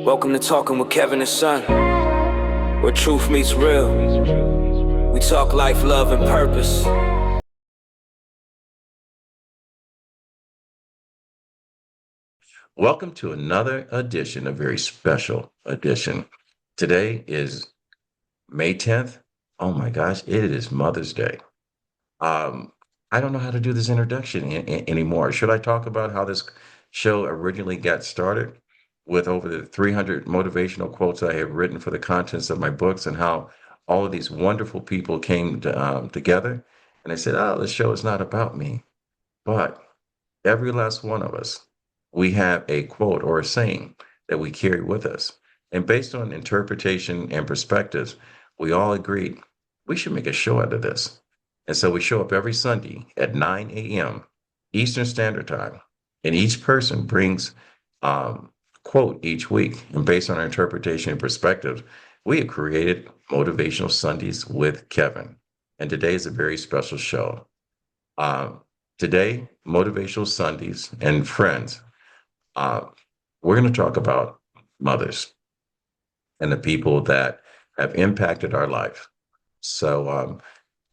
Welcome to Talking with Kevin and Son, where truth meets real. We talk life, love, and purpose. Welcome to another edition, a very special edition. Today is May 10th. Oh my gosh, it is Mother's Day. Um, I don't know how to do this introduction anymore. Should I talk about how this show originally got started with over the 300 motivational quotes I have written for the contents of my books and how all of these wonderful people came together? And I said, oh, the show is not about me, but every last one of us, we have a quote or a saying that we carry with us. And based on interpretation and perspectives, we all agreed we should make a show out of this. And so we show up every Sunday at 9 a.m. Eastern Standard Time. And each person brings quote each week. And based on our interpretation and perspectives, we have created Motivational Sundays with Kevin. And today is a very special show. Um, Today, Motivational Sundays and friends, uh, we're going to talk about mothers and the people that have impacted our life. So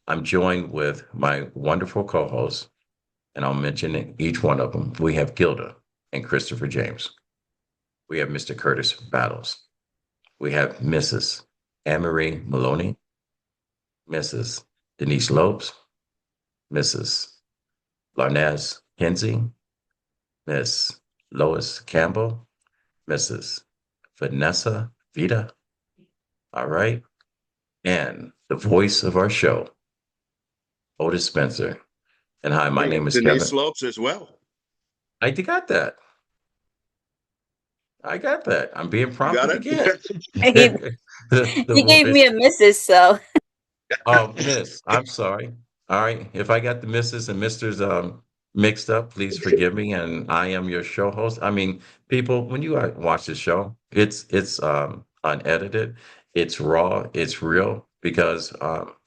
I'm joined with my wonderful co-hosts, and I'll mention each one of them. We have Gilda and Christopher James. We have Mr. Curtis Battles. We have Mrs. Anne-Marie Maloney, Mrs. Denise Lopes, Mrs. Larnez Kinsey, Miss Lois Campbell, Mrs. Vanessa Vita. All right. And the voice of our show, Otis Spencer. And hi, my We name have is Denise Kevin. Slopes as well. I got that. I got that. I'm being You got prompted it? again. He, The he gave voice. me a missus, so Oh, Miss, I'm sorry. All right. If I got the Mrs. and Misters mixed up, please forgive me. And I am your show host. I mean, people, when you watch the show, it's unedited, it's raw, it's real because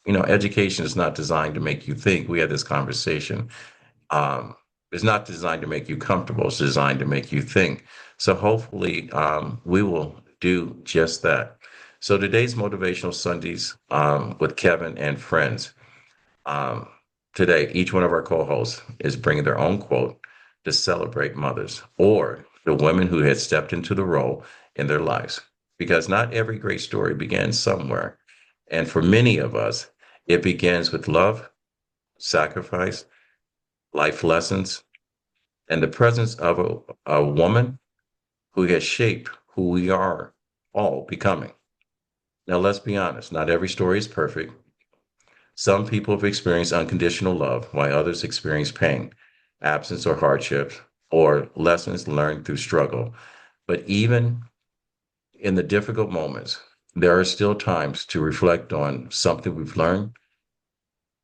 education is not designed to make you think. We had this conversation. Um, it's not designed to make you comfortable, it's designed to make you think. So hopefully we will do just that. So today's Motivational Sundays with Kevin and friends. Um, Today, each one of our co-hosts is bringing their own quote to celebrate mothers or the women who had stepped into the role in their lives. Because not every great story begins somewhere. And for many of us, it begins with love, sacrifice, life lessons, and the presence of a woman who has shaped who we are all becoming. Now, let's be honest, not every story is perfect. Some people have experienced unconditional love, while others experience pain, absence, or hardships, or lessons learned through struggle. But even in the difficult moments, there are still times to reflect on something we've learned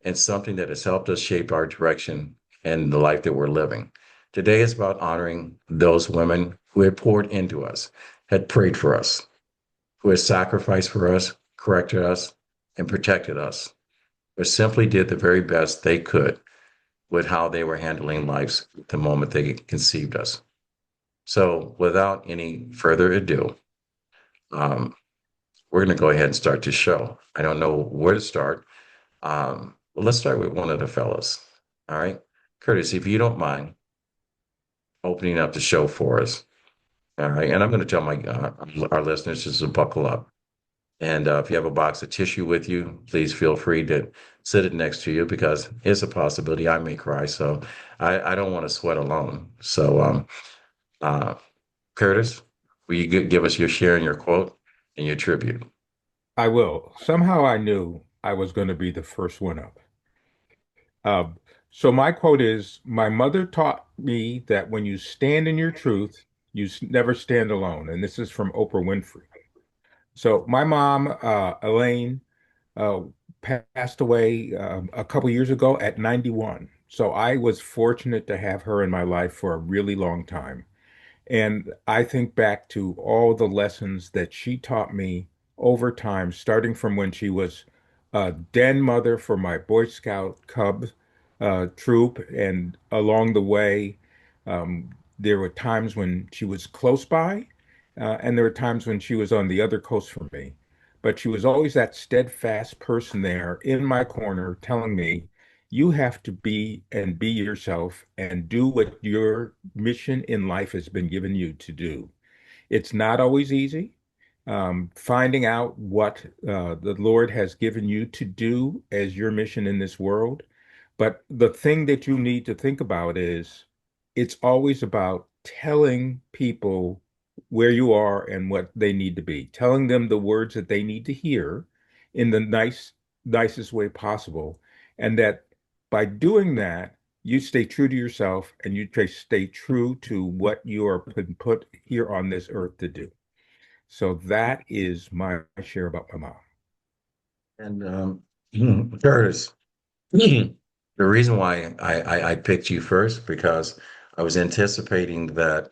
and something that has helped us shape our direction and the life that we're living. Today is about honoring those women who had poured into us, had prayed for us, who had sacrificed for us, corrected us, and protected us, or simply did the very best they could with how they were handling lives the moment they conceived us. So, without any further ado, um, we're going to go ahead and start the show. I don't know where to start. Well, let's start with one of the fellas. All right. Curtis, if you don't mind opening up the show for us. All right. And I'm going to tell my our listeners just to buckle up. And if you have a box of tissue with you, please feel free to sit it next to you because it's a possibility I may cry. So I don't want to sweat alone. So, uh, Curtis, will you give us your share and your quote and your tribute? I will. Somehow I knew I was going to be the first one up. Uh, so my quote is, my mother taught me that when you stand in your truth, never stand alone. And this is from Oprah Winfrey. So my mom, Elaine, uh, passed away a couple years ago at 91. So I was fortunate to have her in my life for a really long time. And I think back to all the lessons that she taught me over time, starting from when she was a den mother for my Boy Scout Cub troop. And along the way, there were times when she was close by, And there were times when she was on the other coast from me. But she was always that steadfast person there in my corner telling me, you have to be yourself and do what your mission in life has been given you to do. It's not always easy. Finding out what the Lord has given you to do as your mission in this world. But the thing that you need to think about is it's always about telling people where you are and what they need to be, telling them the words that they need to hear in the nicest way possible. And that by doing that, you stay true to yourself and you stay true to what you are put here on this earth to do. So that is my share about my mom. And Curtis, the reason why I picked you first because I was anticipating that.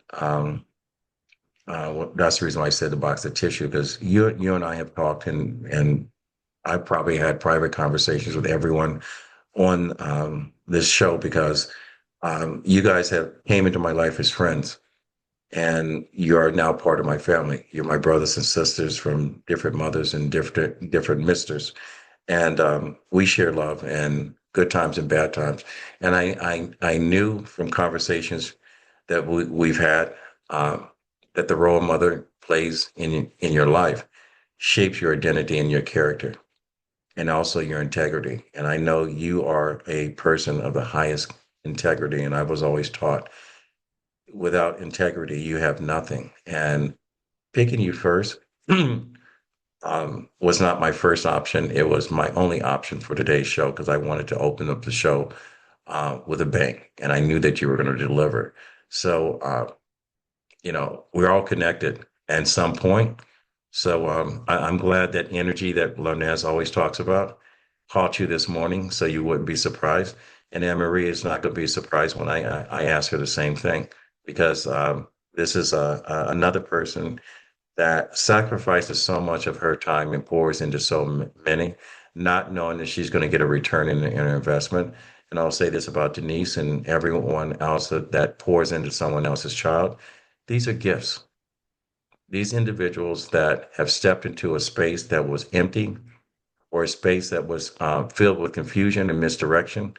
That's the reason why I said the box of tissue because you and I have talked and I probably had private conversations with everyone on this show because you guys have came into my life as friends and you are now part of my family. You're my brothers and sisters from different mothers and different misters, and we share love and good times and bad times. And I knew from conversations that we've had that the role mother plays in your life shapes your identity and your character and also your integrity. And I know you are a person of the highest integrity. And I was always taught without integrity, you have nothing. And picking you first was not my first option. It was my only option for today's show because I wanted to open up the show with a bang. And I knew that you were going to deliver. So, we're all connected at some point. So I'm glad that energy that Larnez always talks about caught you this morning, so you wouldn't be surprised. And Anne Marie is not going to be surprised when I ask her the same thing, because this is another person that sacrifices so much of her time and pours into so many, not knowing that she's going to get a return in her investment. And I'll say this about Denise and everyone else that pours into someone else's child. These are gifts. These individuals that have stepped into a space that was empty or a space that was filled with confusion and misdirection.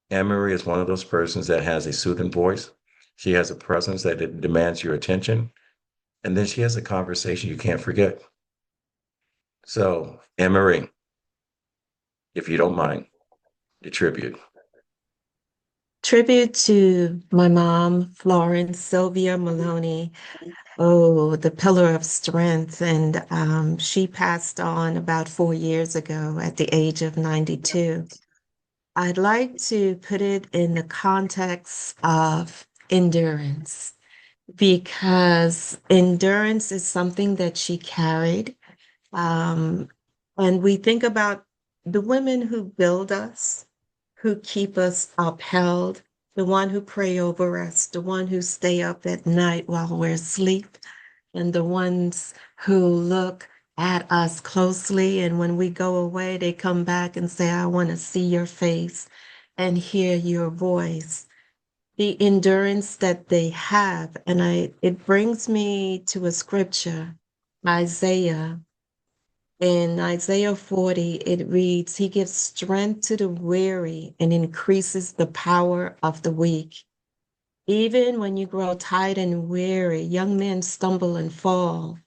Anne Marie is one of those persons that has a soothing voice. She has a presence that demands your attention. And then she has a conversation you can't forget. So, Anne Marie, if you don't mind, the tribute. Tribute to my mom, Florence Sylvia Maloney. Oh, the pillar of strength. And she passed on about 4 years ago at the age of 92. I'd like to put it in the context of endurance because endurance is something that she carried. Um, and we think about the women who build us, who keep us upheld, the one who pray over us, the one who stay up at night while we're asleep, and the ones who look at us closely. And when we go away, they come back and say, I want to see your face and hear your voice. The endurance that they have. And it brings me to a scripture, Isaiah. In Isaiah 40, it reads, He gives strength to the weary and increases the power of the weak. Even when you grow tired and weary, young men stumble and fall.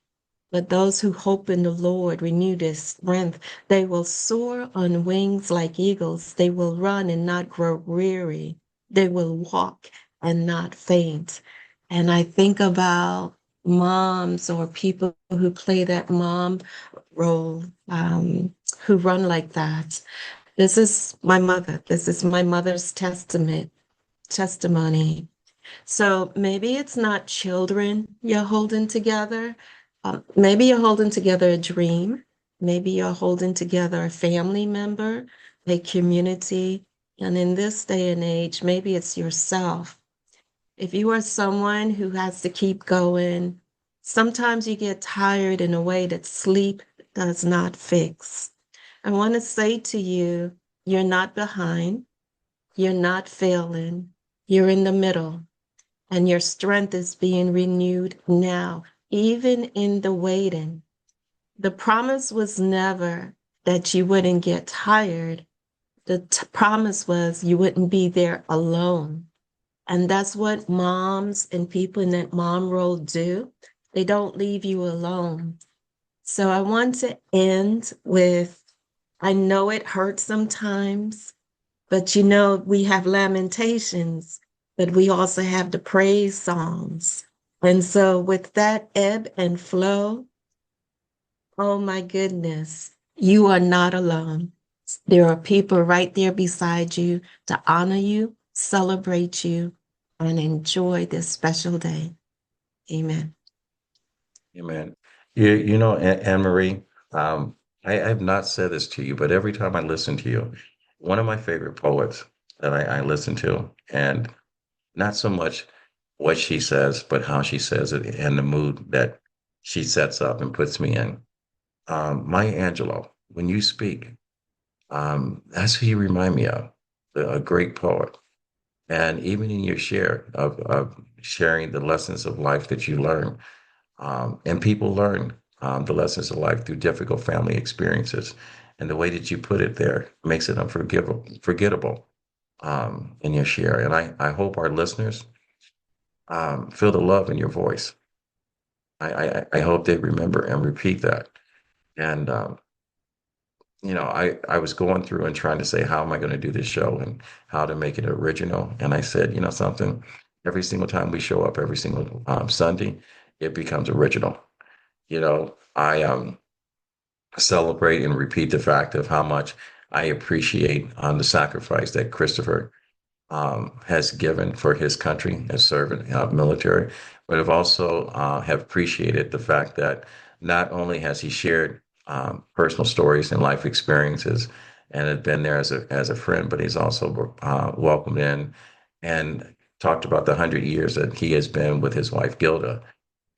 But those who hope in the Lord renew their strength. They will soar on wings like eagles. They will run and not grow weary. They will walk and not faint. And I think about moms or people who play that mom role, who run like that. This is my mother. This is my mother's testimony. So maybe it's not children you're holding together. Maybe you're holding together a dream. Maybe you're holding together a family member, a community. And in this day and age, maybe it's yourself. If you are someone who has to keep going, sometimes you get tired in a way that sleep does not fix. I want to say to you, you're not behind, you're not failing, you're in the middle, and your strength is being renewed now. even in the waiting. The promise was never that you wouldn't get tired. The promise was you wouldn't be there alone. And that's what moms and people in that mom role do. They don't leave you alone. So I want to end with, I know it hurts sometimes, but we have lamentations, but we also have the praise songs. And so with that ebb and flow, oh my goodness, you are not alone. There are people right there beside you to honor you, celebrate you, and enjoy this special day. Amen. Amen. Anne Marie, I have not said this to you, but every time I listen to you, one of my favorite poets that I listen to, and not so much what she says, but how she says it and the mood that she sets up and puts me in. Maya Angelou, when you speak, that's who you remind me of, a great poet. And even in your share of sharing the lessons of life that you learn, and people learn the lessons of life through difficult family experiences. And the way that you put it there makes it forgettable in your share. And I hope our listeners feel the love in your voice. I hope they remember and repeat that. And, I was going through and trying to say, how am I going to do this show and how to make it original? And I said, something, every single time we show up, every single Sunday, it becomes original. I celebrate and repeat the fact of how much I appreciate the sacrifice that Christopher has given for his country as servant military, but I've also have appreciated the fact that not only has he shared personal stories and life experiences and had been there as a friend, but he's also welcomed in and talked about the 100 years that he has been with his wife Gilda,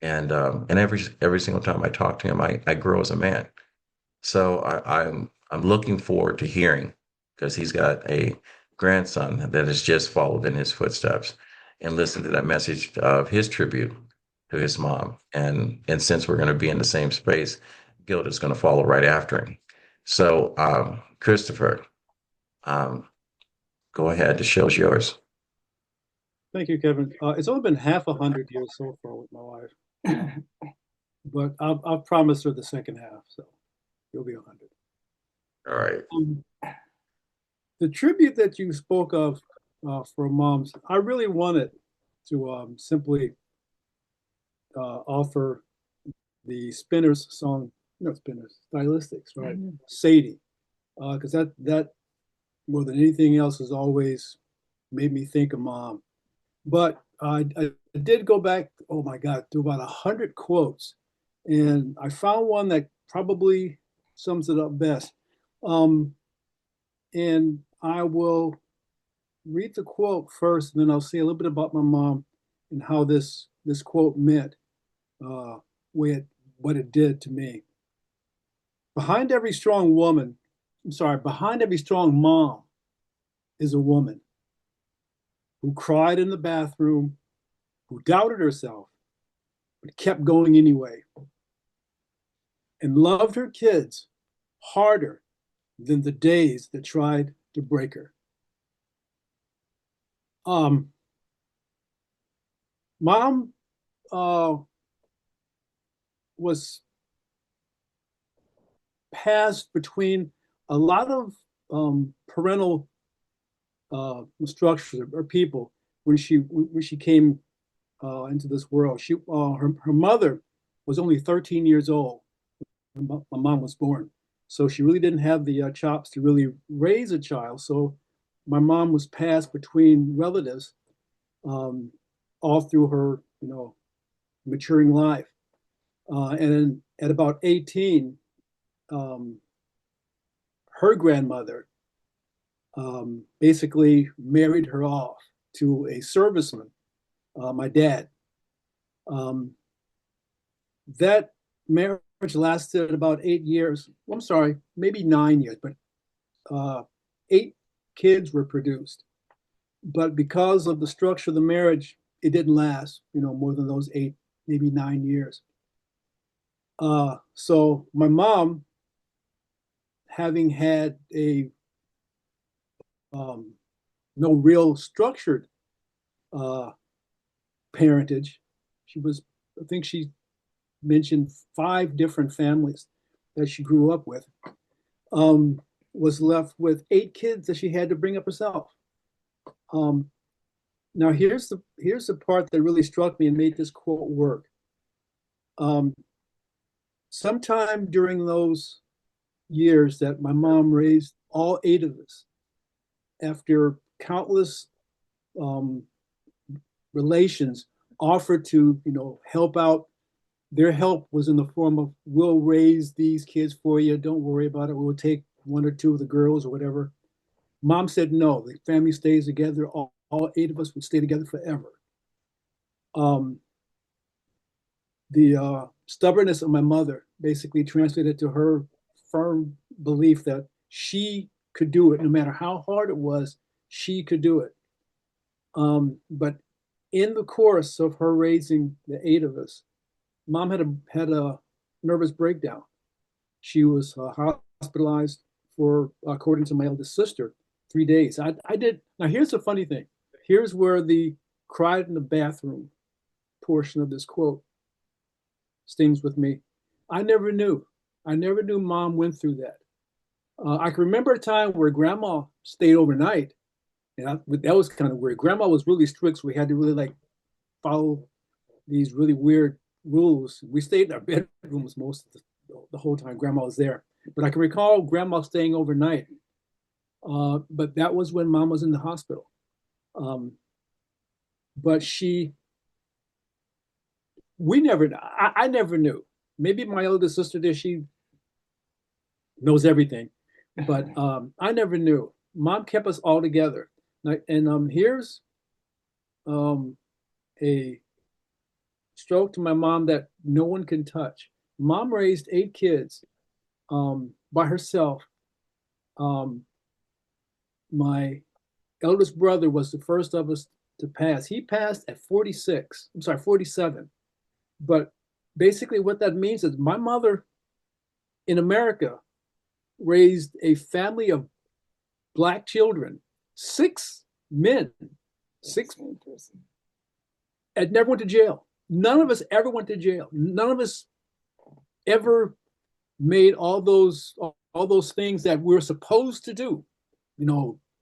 and every single time I talk to him, I grow as a man. So I'm looking forward to hearing because he's got a grandson that has just followed in his footsteps and listen to that message of his tribute to his mom. And since we're going to be in the same space, Gilda's going to follow right after him. So Christopher, um, go ahead. The show's yours. Thank you, Kevin. It's only been half 100 years so far with my wife, but I've promised her the second half, so you'll be 100. All right. The tribute that you spoke of for moms, I really wanted to simply offer the Spinners song, Spinners, Stylistics, right? Mm-hmm. Sadie, because that more than anything else has always made me think of mom. But I did go back, oh my God, to about 100 quotes, and I found one that probably sums it up best. And I will read the quote first, and then I'll say a little bit about my mom and how this quote meant what it did to me. Behind every strong mom is a woman who cried in the bathroom, who doubted herself, but kept going anyway, and loved her kids harder than the days that tried to break her. Mom was passed between a lot of parental structures or people when she came into this world. Her mother was only 13 years old when my mom was born, so she really didn't have the chops to really raise a child. So my mom was passed between relatives all through her maturing life, and then at about 18, her grandmother basically married her off to a serviceman, my dad. That marriage lasted about 8 years. Well, I'm sorry, maybe 9 years, but 8 kids were produced. But because of the structure of the marriage, it didn't last, more than those 8, maybe 9 years. So my mom, having had a um, no real structured uh, parentage, she was, I think she mentioned 5 different families that she grew up with, um, was left with 8 kids that she had to bring up herself. Um, Now here's the part that really struck me and made this quote work. Um, Sometime during those years that my mom raised all 8 of us, after countless um, relations offered to, help out, their help was in the form of, we'll raise these kids for you, don't worry about it, we'll take 1 or 2 of the girls or whatever. Mom said no, the family stays together, all 8 of us would stay together forever. Um, the stubbornness of my mother basically translated to her firm belief that she could do it no matter how hard it was. She could do it. But in the course of her raising the 8 of us, mom had a nervous breakdown. She was hospitalized for, according to my eldest sister, 3 days. I did. Now here's the funny thing. Here's where the cried in the bathroom portion of this quote stings with me. I never knew. I never knew mom went through that. I can remember a time where grandma stayed overnight, and that was kind of weird. Grandma was really strict, so we had to really like follow these really weird rules. We stayed in our bedrooms most of the whole time grandma was there. But I can recall grandma staying overnight. But that was when mom was in the hospital. But I never knew. Maybe my older sister did. She knows everything, but I never knew. Mom kept us all together. And here's a stroke to my mom that no one can touch. Mom raised 8 kids by herself. My eldest brother was the first of us to pass. He passed at 46. I'm sorry, 47. But basically, what that means is my mother in America raised a family of Black children, 6 men, 6, and never went to jail. None of us ever went to jail. None of us ever made all those things that we're supposed to do,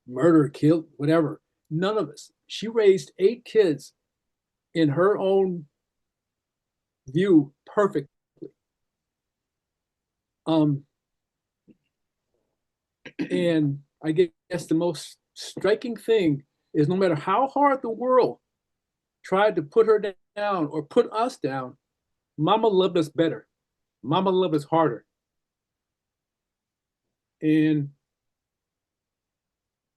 murder, kill, whatever. None of us. She raised 8 kids in her own view perfectly. And I guess the most striking thing is no matter how hard the world tried to put her down or put us down, Mama loved us better. Mama loved us harder. And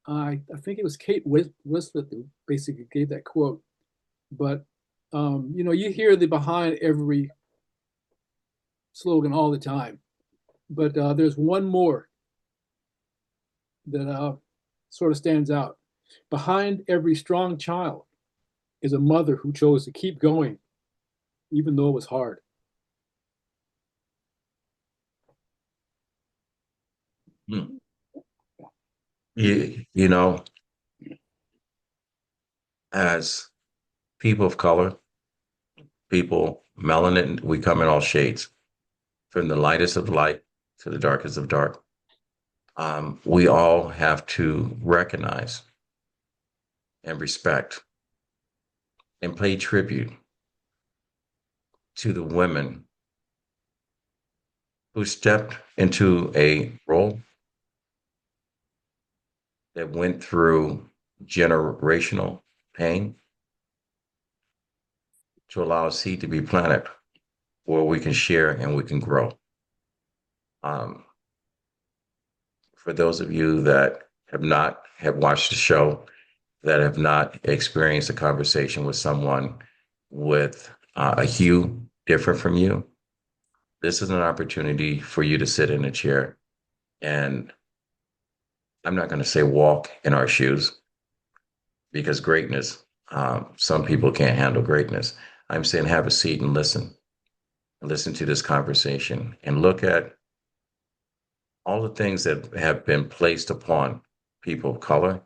I think it was Kate Winslet who basically gave that quote. But you hear the behind every slogan all the time. But there's one more that sort of stands out. Behind every strong child is a mother who chose to keep going, even though it was hard. Hmm. You know, as people of color, people, melanin, we come in all shades, from the lightest of light to the darkest of dark. We all have to recognize and respect and pay tribute to the women who stepped into a role that went through generational pain to allow a seed to be planted where we can share and we can grow. Um, for those of you that have watched the show, that have not experienced a conversation with someone with a hue different from you, this is an opportunity for you to sit in a chair and I'm not going to say walk in our shoes because greatness, some people can't handle greatness. I'm saying have a seat and listen and listen to this conversation and look at all the things that have been placed upon people of color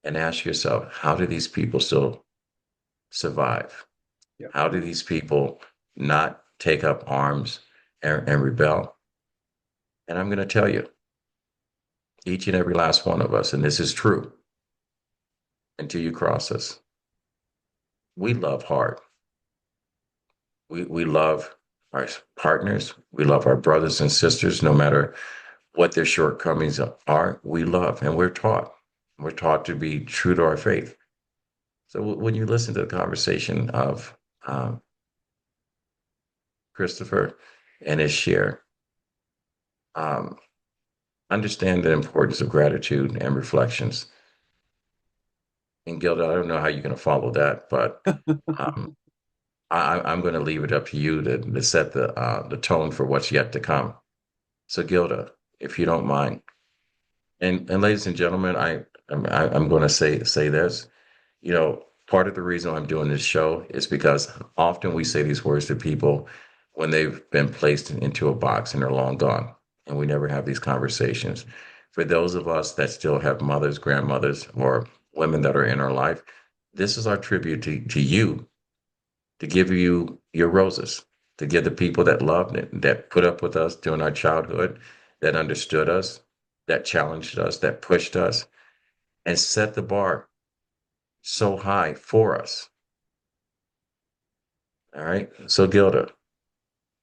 and ask yourself, how do these people still survive? Yeah. How do these people not take up arms and rebel? And I'm going to tell you, each and every last one of us, and this is true until you cross us, we love hard. We love our partners. We love our brothers and sisters, no matter what their shortcomings are. We love, and we're taught. We're taught to be true to our faith. So when you listen to the conversation of Christopher and his share, um, understand the importance of gratitude and reflections. And Gilda, I don't know how you're going to follow that, but um, I'm going to leave it up to you to set the tone for what's yet to come. So, Gilda, if you don't mind, and ladies and gentlemen, I'm going to say this. You know, part of the reason I'm doing this show is because often we say these words to people when they've been placed into a box and they're long gone, and we never have these conversations. For those of us that still have mothers, grandmothers, or women that are in our life, this is our tribute to you, to give you your roses, to give the people that loved it, that put up with us during our childhood, that understood us, that challenged us, that pushed us, and set the bar so high for us. All right. So Gilda,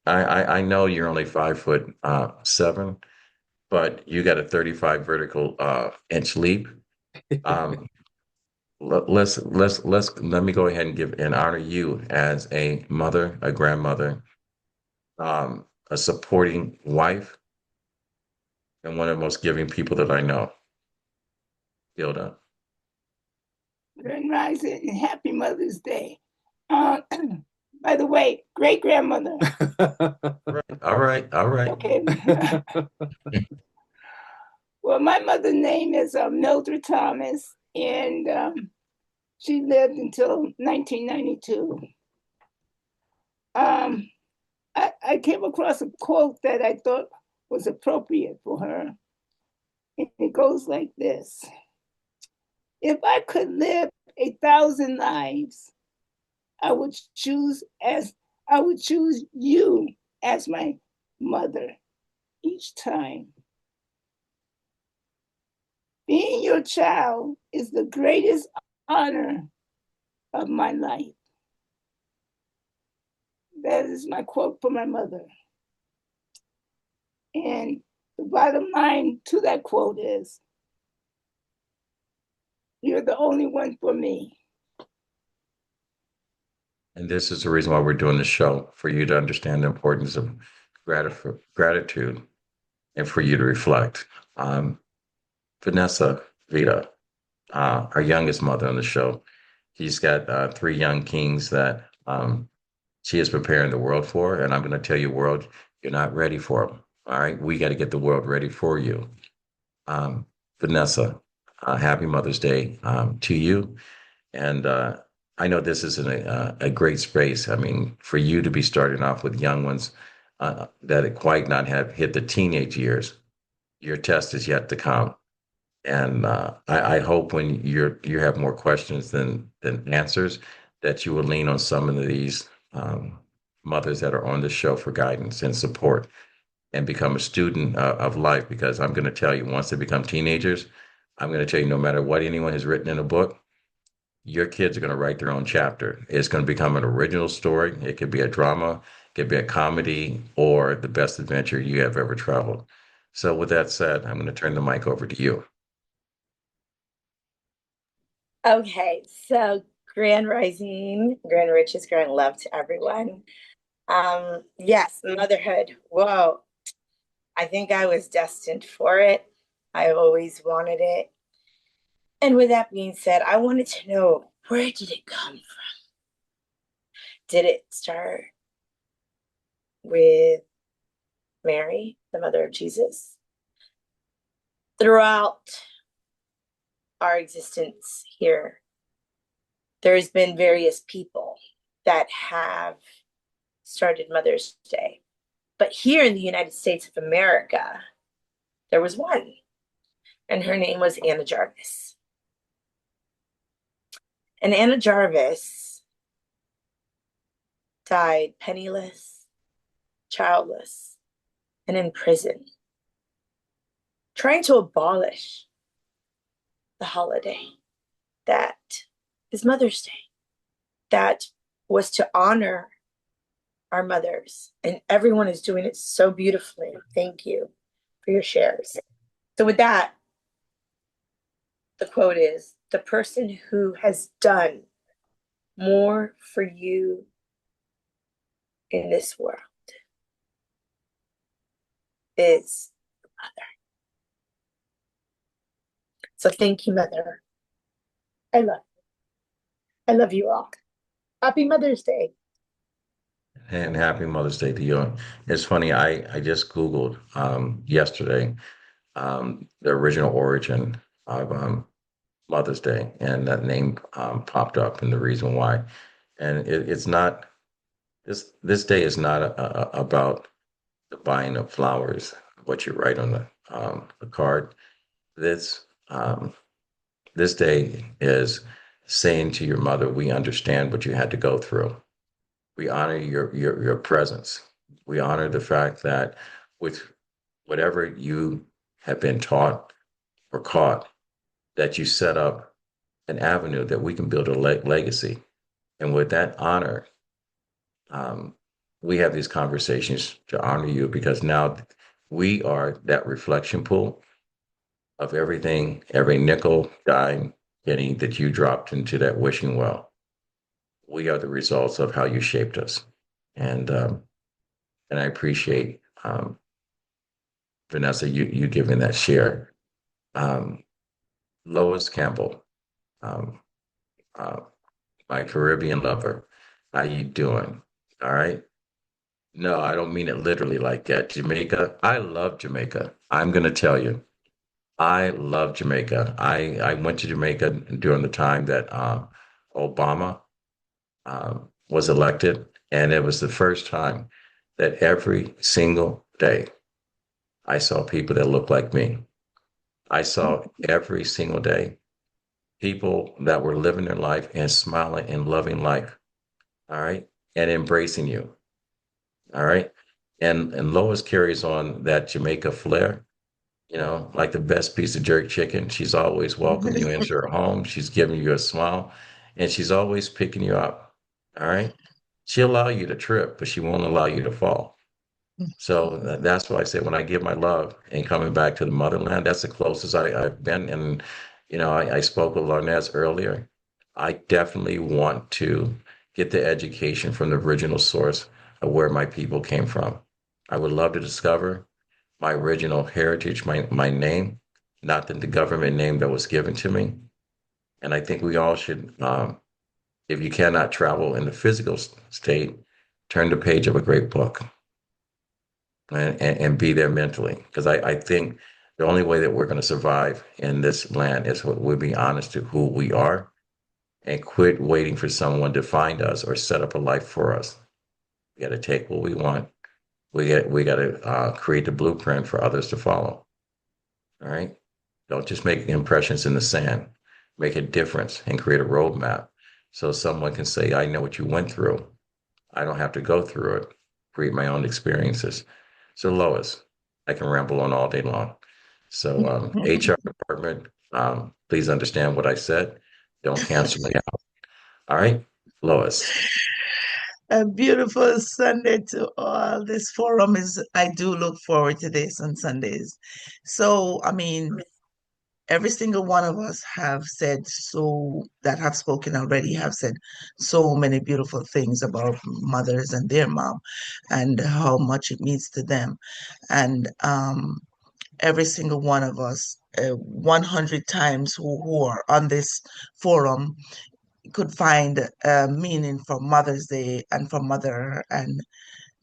I know you're only 5 foot 7, but you got a 35 vertical inch leap. Um, let me go ahead and give and honor you as a mother, a grandmother, a supporting wife, and one of the most giving people that I know. Gilda. Grand Rising and Happy Mother's Day. Uh, by the way, great grandmother. All right. Okay. Well, my mother's name is Mildred Thomas, and she lived until 1992. I came across a quote that I thought was appropriate for her. And it goes like this: if I could live 1,000 lives, I would choose you as my mother each time. Being your child is the greatest honor of my life. That is my quote for my mother. And the bottom line to that quote is, you're the only one for me. And this is the reason why we're doing this show, for you to understand the importance of gratitude and for you to reflect. Vanessa Vita, our youngest mother on the show, she's got 3 young kings that she is preparing the world for. And I'm going to tell you, world, you're not ready for them. All right. We got to get the world ready for you. Vanessa, happy Mother's Day to you. And I know this isn't a great space. I mean, for you to be starting off with young ones that quite not have hit the teenage years, your test is yet to come. And I hope when you have more questions than answers, that you will lean on some of these mothers that are on the show for guidance and support, and become a student of life. Because I'm going to tell you, once they become teenagers, I'm going to tell you, no matter what anyone has written in a book, your kids are going to write their own chapter. It's going to become an original story. It could be a drama, it could be a comedy, or the best adventure you have ever traveled. So with that said, I'm going to turn the mic over to you. Okay, so Grand Rising, Grand Riches, Grand Love to everyone. Yes, motherhood. Whoa, I think I was destined for it. I've always wanted it. And with that being said, I wanted to know, where did it come from? Did it start with Mary, the mother of Jesus? Throughout our existence here, there's been various people that have started Mother's Day. But here in the United States of America, there was one, and her name was Anna Jarvis. And Anna Jarvis died penniless, childless, and in prison, trying to abolish the holiday that is Mother's Day, that was to honor our mothers. And everyone is doing it so beautifully. Thank you for your shares. So with that, the quote is, the person who has done more for you in this world is Mother. So thank you, Mother. I love you. I love you all. Happy Mother's Day. And happy Mother's Day to you. It's funny, I just Googled yesterday the original origin of Mother's Day, and that name popped up, and the reason why. And it's not this day is not about the buying of flowers, what you write on the card. This this day is saying to your mother, we understand what you had to go through. We honor your presence. We honor the fact that with whatever you have been taught or caught, that you set up an avenue that we can build a legacy. And with that honor, we have these conversations to honor you, because now we are that reflection pool of everything, every nickel, dime, penny that you dropped into that wishing well. We are the results of how you shaped us. And I appreciate Vanessa, you giving that share. Lois Campbell, um, uh, my Caribbean lover, how you doing? All right. No, I don't mean it literally like that. Jamaica, I love Jamaica. I'm gonna tell you, I love Jamaica. I went to Jamaica during the time that Obama was elected, and it was the first time that every single day I saw people that looked like me. I saw every single day people that were living their life and smiling and loving life. All right. And embracing you. All right. And Lois carries on that Jamaica flair, like the best piece of jerk chicken. She's always welcoming you into her home. She's giving you a smile, and she's always picking you up. All right. She'll allow you to trip, but she won't allow you to fall. So that's why I say when I give my love and coming back to the motherland, that's the closest I've been. And, I spoke with Larnez earlier. I definitely want to get the education from the original source of where my people came from. I would love to discover my original heritage, my name, not the government name that was given to me. And I think we all should, if you cannot travel in the physical state, turn the page of a great book and be there mentally. Because I think the only way that we're going to survive in this land is we'll be honest to who we are and quit waiting for someone to find us or set up a life for us. We got to take what we want. We got to create the blueprint for others to follow. All right. Don't just make impressions in the sand. Make a difference and create a roadmap so someone can say, I know what you went through. I don't have to go through it. Create my own experiences. So Lois, I can ramble on all day long. So HR department, please understand what I said. Don't cancel me out. All right, Lois. A beautiful Sunday to all. This forum is, I do look forward to this on Sundays. So, I mean, every single one of us have said so, that have spoken already have said so many beautiful things about mothers and their mom and how much it means to them. And every single one of us, 100 times who are on this forum could find a meaning for Mother's Day and for mother, and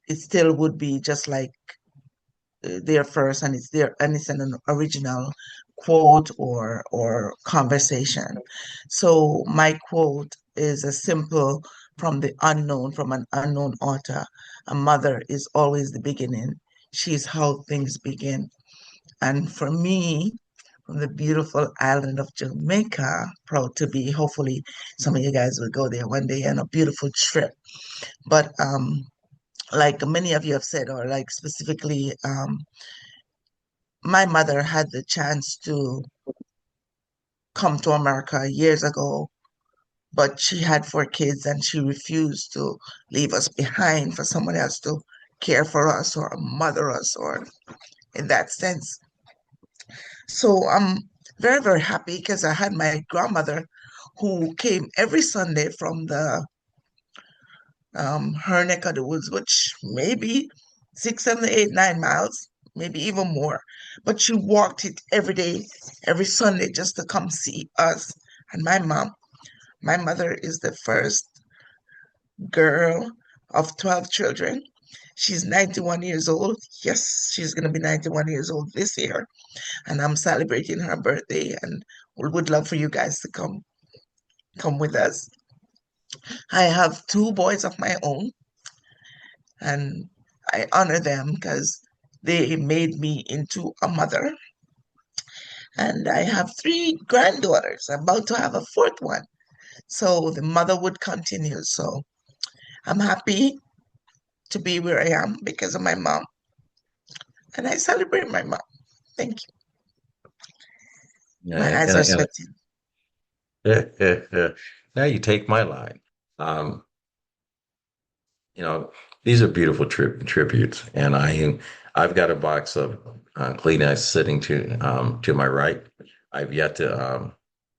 it still would be just like their first, and it's there, and it's an original quote or conversation. So my quote is a simple from the unknown, from an unknown author. A mother is always the beginning. She's how things begin. And for me, from the beautiful island of Jamaica, proud to be, hopefully some of you guys will go there one day on a beautiful trip. But like many of you have said, or like specifically, my mother had the chance to come to America years ago, but she had 4 kids and she refused to leave us behind for someone else to care for us or mother us or in that sense. So I'm very, very happy because I had my grandmother who came every Sunday from the her neck of the woods, which maybe 6, 7, 8, 9 miles, maybe even more. But she walked it every day, every Sunday, just to come see us. And my mom, my mother is the first girl of 12 children. She's 91 years old. Yes, she's going to be 91 years old this year. And I'm celebrating her birthday and we would love for you guys to come with us. I have 2 boys of my own and I honor them because they made me into a mother. And I have 3 granddaughters, about to have a fourth one. So the motherhood continues. So I'm happy to be where I am because of my mom. And I celebrate my mom. Thank you. Yeah, My eyes are sweating. now you take my line. Um, you know, these are beautiful tributes, and I've got a box of Kleenex sitting to my right. I've yet to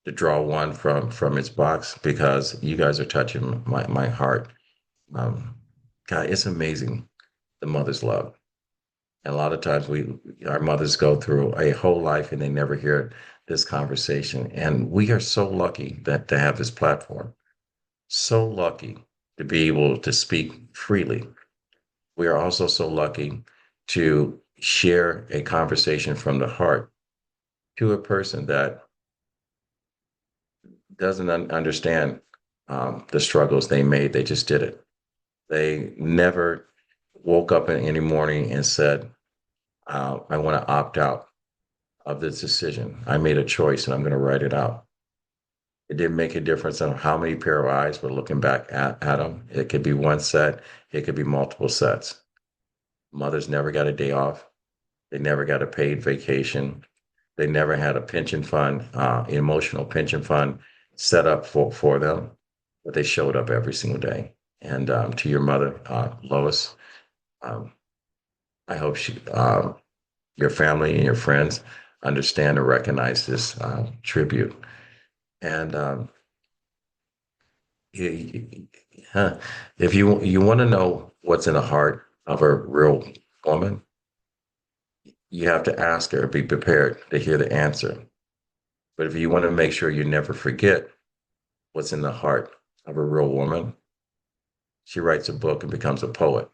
draw one from its box because you guys are touching my heart. Um, God, it's amazing the mother's love. And a lot of times our mothers go through a whole life and they never hear this conversation. And we are so lucky that to have this platform. So lucky to be able to speak freely. We are also so lucky to share a conversation from the heart to a person that doesn't understand the struggles they made. They just did it. They never woke up in any morning and said, I want to opt out of this decision. I made a choice and I'm going to write it out. It didn't make a difference on how many pair of eyes were looking back at them. It could be one set, it could be multiple sets. Mothers never got a day off. They never got a paid vacation. They never had a pension fund, emotional pension fund set up for them, but they showed up every single day. And to your mother, Lois, um, I hope your family and your friends understand and recognize this tribute. And you- huh, if you want to know what's in the heart of a real woman, you have to ask her, be prepared to hear the answer. But if you want to make sure you never forget what's in the heart of a real woman, she writes a book and becomes a poet.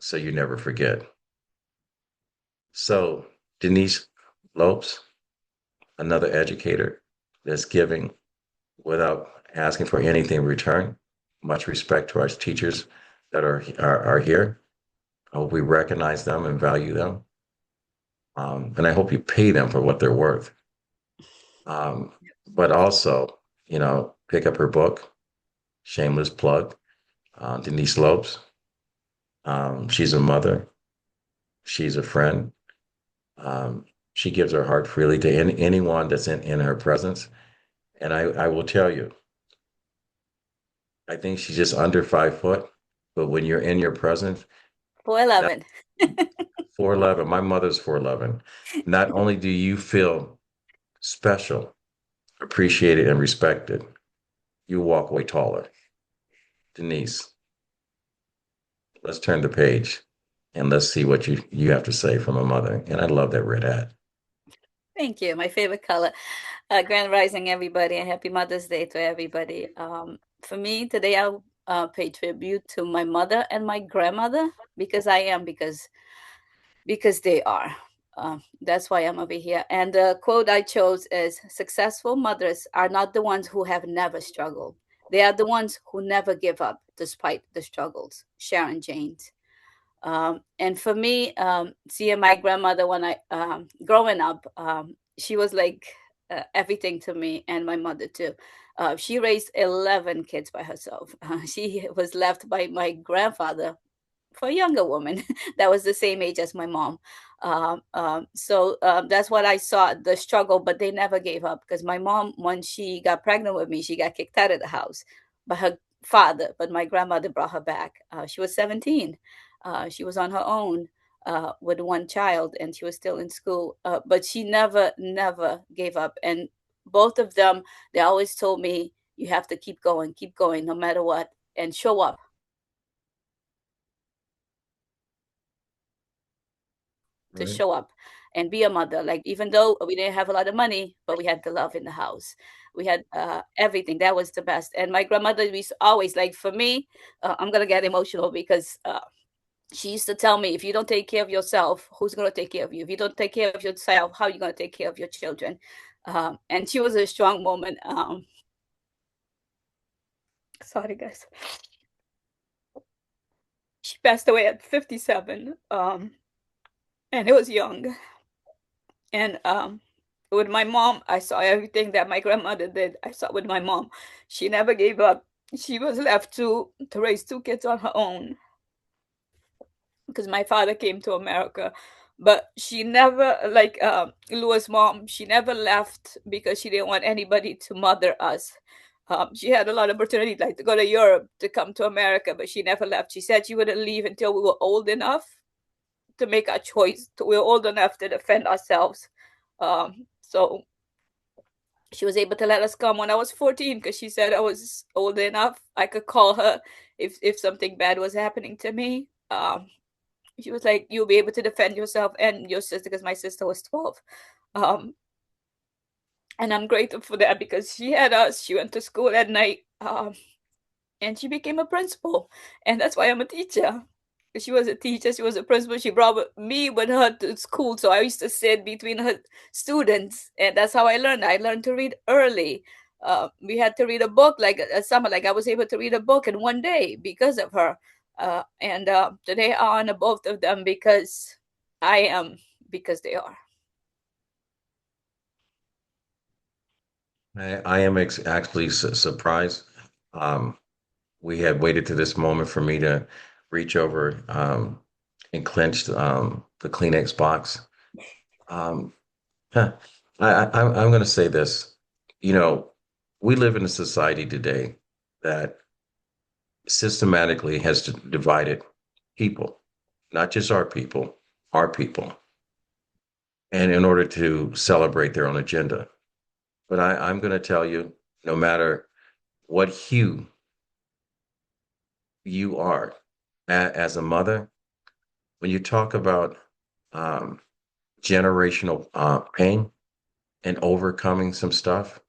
So you never forget. So Denise Lopes, another educator that's giving without asking for anything in return. Much respect to our teachers that are here. I hope we recognize them and value them. And I hope you pay them for what they're worth. But also, pick up her book, shameless plug, Denise Lopes. She's a mother. She's a friend. She gives her heart freely to anyone that's in her presence. And I will tell you, I think she's just under 5 foot, but when you're in your presence, 4'11". 4'11". My mother's 4'11". Not only do you feel special, appreciated, and respected, you walk way taller. Denise, let's turn the page and let's see what you have to say from a mother. And I love that red hat. Thank you. My favorite color. Grand Rising, everybody, and happy Mother's Day to everybody. For me, today I'll pay tribute to my mother and my grandmother because I am, because they are. That's why I'm over here. And the quote I chose is, successful mothers are not the ones who have never struggled, They are the ones who never give up despite the struggles. Sharon Janes. And for me, seeing my grandmother when I growing up, she was like everything to me, and my mother too. She raised 11 kids by herself. She was left by my grandfather for a younger woman that was the same age as my mom. That's what I saw, the struggle, but they never gave up, because my mom, when she got pregnant with me, she got kicked out of the house by her father, but my grandmother brought her back. She was 17. She was on her own with one child, and she was still in school, but she never gave up. And both of them, they always told me, you have to keep going, no matter what, and show up. To Right. show up and be a mother. Like, even though we didn't have a lot of money, but we had the love in the house. We had everything. That was the best. And my grandmother was always like, for me, I'm gonna get emotional, because she used to tell me, if you don't take care of yourself, who's gonna take care of you? If you don't take care of yourself, how are you gonna take care of your children? And she was a strong woman. Sorry, guys. She passed away at 57, and it was young. And with my mom, I saw everything that my grandmother did. I saw with my mom. She never gave up. She was left to raise two kids on her own, because my father came to America. But she never, like Louis' mom, she never left because she didn't want anybody to mother us. She had a lot of opportunity, like to go to Europe, to come to America, but she never left. She said she wouldn't leave until we were old enough to make our choice. We were old enough to defend ourselves. So she was able to let us come when I was 14, because she said I was old enough. I could call her if something bad was happening to me. She was like, you'll be able to defend yourself and your sister, because my sister was 12. Um, and I'm grateful for that, because she had us. She went to school at night, and she became a principal. And that's why I'm a teacher. She was a teacher, she was a principal. She brought me with her to school, so I used to sit between her students, and that's how I learned. I learned to read early. We had to read a book like a summer. Like, I was able to read a book in one day because of her. And today I honor both of them, because I am, because they are. I am actually surprised. Um, we had waited to this moment for me to reach over and clench the Kleenex box. Um, huh, I'm going to say this. You know, we live in a society today that systematically has divided people, not just our people, and in order to celebrate their own agenda. But I'm going to tell you, no matter what hue you are as a mother, when you talk about um, generational pain and overcoming some stuff,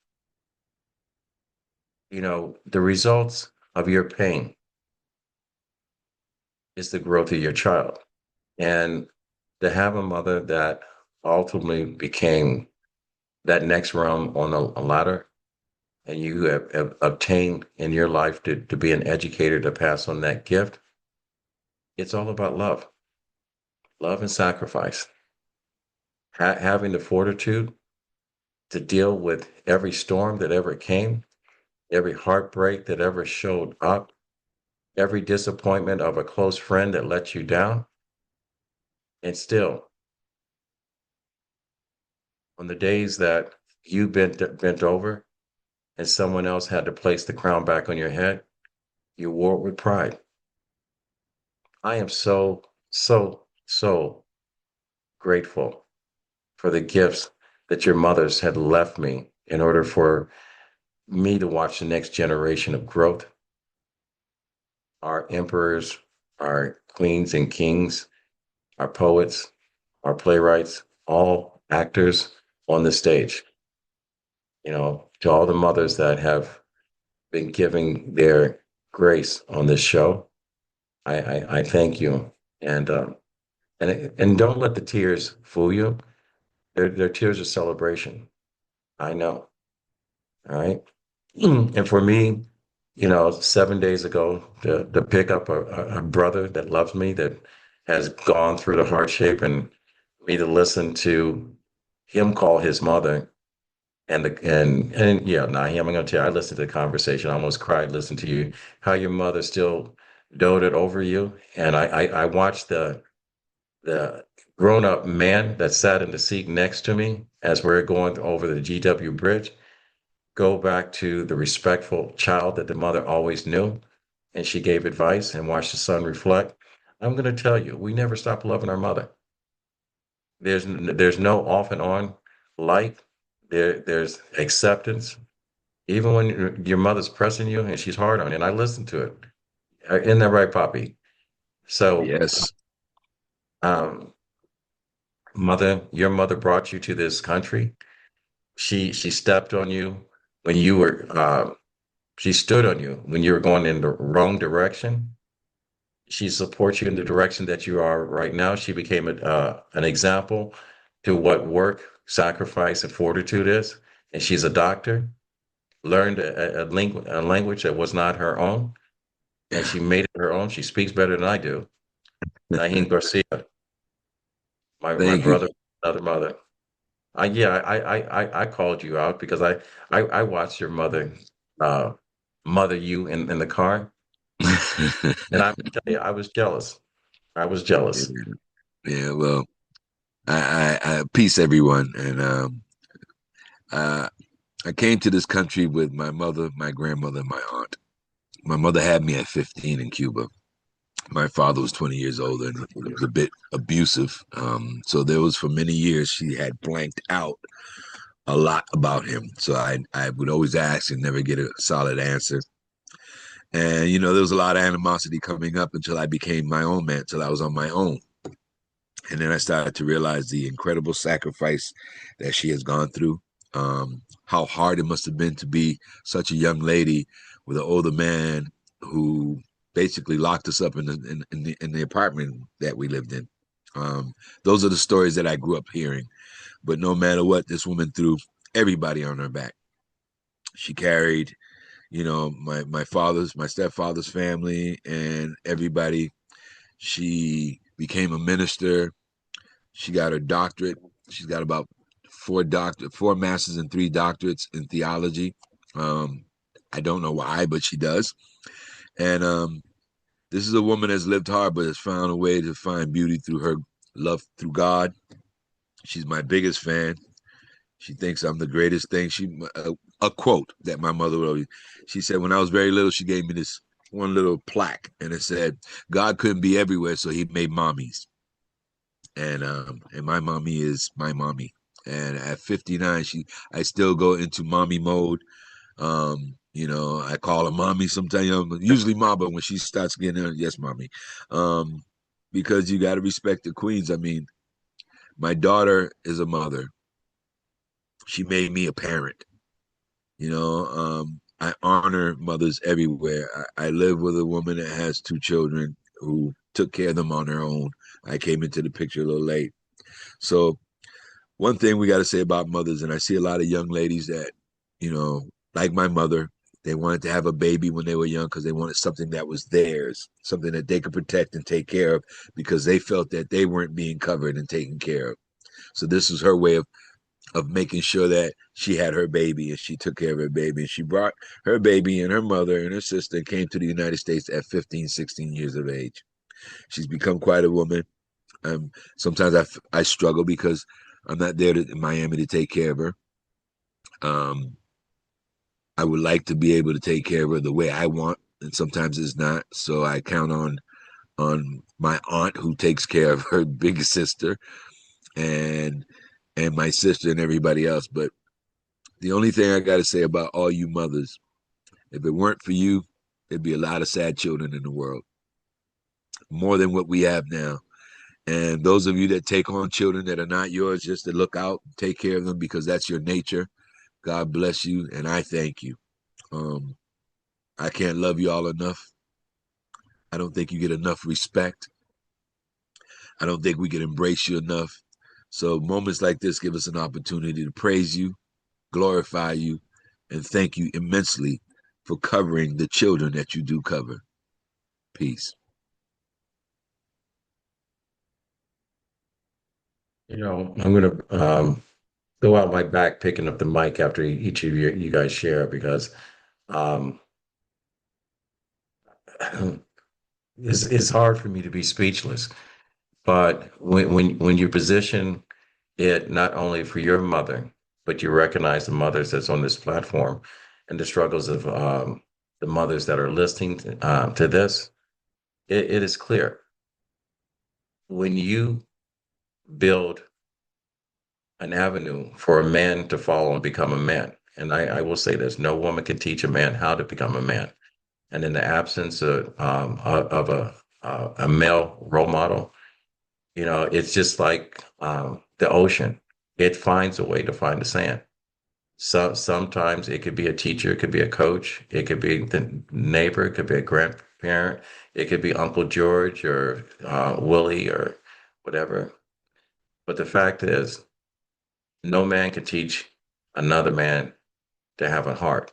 the results of your pain is the growth of your child. And to have a mother that ultimately became that next rung on a ladder, and you have obtained in your life to be an educator to pass on that gift, it's all about love and sacrifice. Having the fortitude to deal with every storm that ever came, every heartbreak that ever showed up, every disappointment of a close friend that let you down. And still, on the days that you bent over and someone else had to place the crown back on your head, you wore it with pride. I am so grateful for the gifts that your mothers had left me in order for me to watch the next generation of growth. Our emperors, our queens and kings, our poets, our playwrights, all actors on the stage. To all the mothers that have been giving their grace on this show, I thank you. And don't let the tears fool you. They're tears of celebration. I know. All right. And for me, 7 days ago to pick up a brother that loves me, that has gone through the hardship, and me to listen to him call his mother and yeah, nah, I'm gonna tell you, I listened to the conversation, I almost cried listening to you, how your mother still doted over you. And I watched the grown-up man that sat in the seat next to me as we're going over the GW Bridge go back to the respectful child that the mother always knew, and she gave advice and watched the son reflect. I'm going to tell you, we never stop loving our mother. There's no off and on like there's acceptance. Even when your mother's pressing you and she's hard on you, and I listen to it. Isn't that right, Poppy? So, Yes. um, your mother brought you to this country. She stepped on you when you were she stood on you when you were going in the wrong direction. She supports you in the direction that you are right now. She became an example to what work, sacrifice, and fortitude is. And she's a doctor, learned a language that was not her own, and she made it her own. She speaks better than I do. Naheem Garcia, my Thank you. brother, another mother. I called you out because I watched your mother uh, mother you in the car, and I tell you, I was jealous. I was Yeah, jealous. yeah, well, I peace everyone, and uh, I came to this country with my mother, my grandmother, and my aunt. My mother had me at 15 in Cuba. My father was 20 years older and was a bit abusive. So there was for many years she had blanked out a lot about him. So I would always ask and never get a solid answer. And there was a lot of animosity coming up until I became my own man, until I was on my own. And then I started to realize the incredible sacrifice that she has gone through. How hard it must have been to be such a young lady with an older man who basically locked us up in the apartment that we lived in. Those are the stories that I grew up hearing. But no matter what, this woman threw everybody on her back. She carried, my stepfather's family and everybody. She became a minister. She got her doctorate. She's got about four masters and three doctorates in theology. I don't know why, but she does. And this is a woman that's lived hard, but has found a way to find beauty through her love through God. She's my biggest fan. She thinks I'm the greatest thing. A quote that my mother would always. She said when I was very little, she gave me this one little plaque, and it said, "God couldn't be everywhere, so He made mommies." And my mommy is my mommy. And at 59, I still go into mommy mode. I call her mommy sometimes, usually mom, but when she starts getting her, yes, mommy. Because you got to respect the queens. I mean, my daughter is a mother. She made me a parent. I honor mothers everywhere. I live with a woman that has two children who took care of them on their own. I came into the picture a little late. So one thing we got to say about mothers, and I see a lot of young ladies that, like my mother, they wanted to have a baby when they were young because they wanted something that was theirs, something that they could protect and take care of because they felt that they weren't being covered and taken care of. So this was her way of making sure that she had her baby and she took care of her baby. And she brought her baby and her mother and her sister and came to the United States at 15, 16 years of age. She's become quite a woman. Sometimes I struggle because I'm not there in Miami to take care of her. I would like to be able to take care of her the way I want, and sometimes it's not. So I count on my aunt who takes care of her big sister and my sister and everybody else. But the only thing I got to say about all you mothers, if it weren't for you, there'd be a lot of sad children in the world, more than what we have now. And those of you that take on children that are not yours, just to look out, take care of them because that's your nature. God bless you, and I thank you. Um, I can't love you all enough. I don't think you get enough respect. I don't think we can embrace you enough. So moments like this give us an opportunity to praise you, glorify you, and thank you immensely for covering the children that you do cover. Peace. I'm going to go out my back picking up the mic after each of you guys share because um, it's hard for me to be speechless. But when you position it not only for your mother, but you recognize the mothers that's on this platform and the struggles of the mothers that are listening to this, it is clear. When you build an avenue for a man to follow and become a man, and I will say this, no woman can teach a man how to become a man. And in the absence of a male role model, it's just like the ocean. It finds a way to find the sand. So sometimes it could be a teacher, it could be a coach, it could be the neighbor, it could be a grandparent, it could be Uncle George or Willie or whatever. But the fact is, no man can teach another man to have a heart.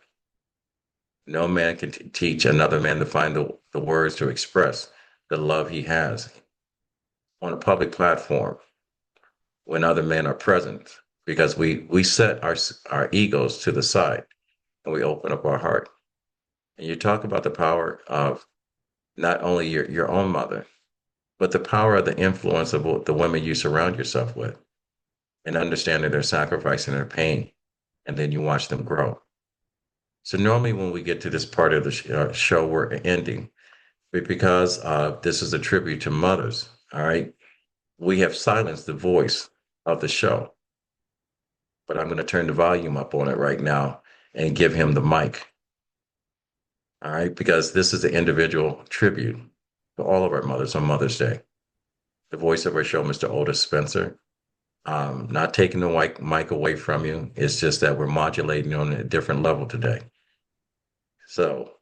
No man can teach another man to find the words to express the love he has on a public platform when other men are present, because we set our egos to the side and we open up our heart. And you talk about the power of not only your own mother, but the power of the influence of the women you surround yourself with, and understanding their sacrifice and their pain, and then you watch them grow. So normally when we get to this part of the show, we're ending, but because this is a tribute to mothers. All right, we have silenced the voice of the show, but I'm going to turn the volume up on it right now and give him the mic. All right, because this is an individual tribute to all of our mothers on Mother's Day. The voice of our show, Mr. Otis Spencer. Not taking the mic away from you. It's just that we're modulating on a different level today. So,